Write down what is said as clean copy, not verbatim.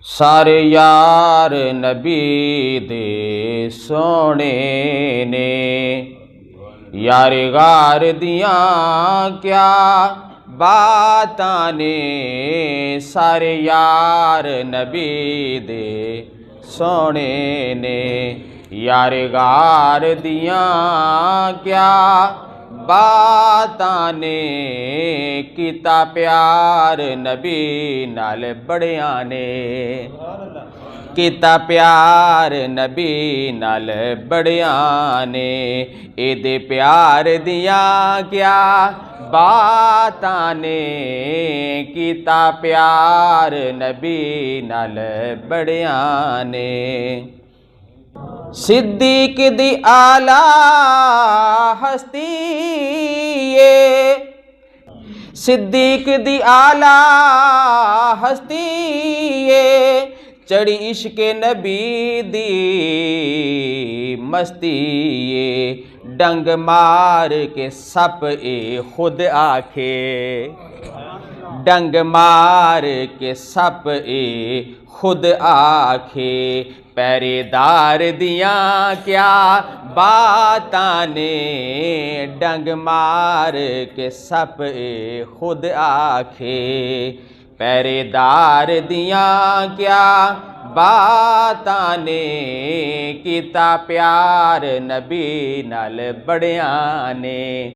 सारे यार नबी दे सोने ने, यार गार दियां क्या बातां ने। सारे यार नबी दे सोने ने, यार गार दियां क्या बातां ने। कीता प्यार नबी नाल बड़ियां ने, कीता प्यार नबी नाल बड़ियां ने। एदे प्यार दियां क्या बातां ने, कीता प्यार नबी नाल बड़ियां ने। सिद्दीक दी आला हस्ती ए, सिद्दीक दी आला हस्ती ए। चढ़ी इश्क नबी दी मस्ती ए। डंग मार के सप ए खुद आखे, डंग मार के सप ए खुद आखे। पहरेदार दियां क्या बातां ने, डंग मार के सप ए खुद आखे। पहरेदार दियां क्या बातां ने, कीता प्यार नबी नाल बड़ियां ने।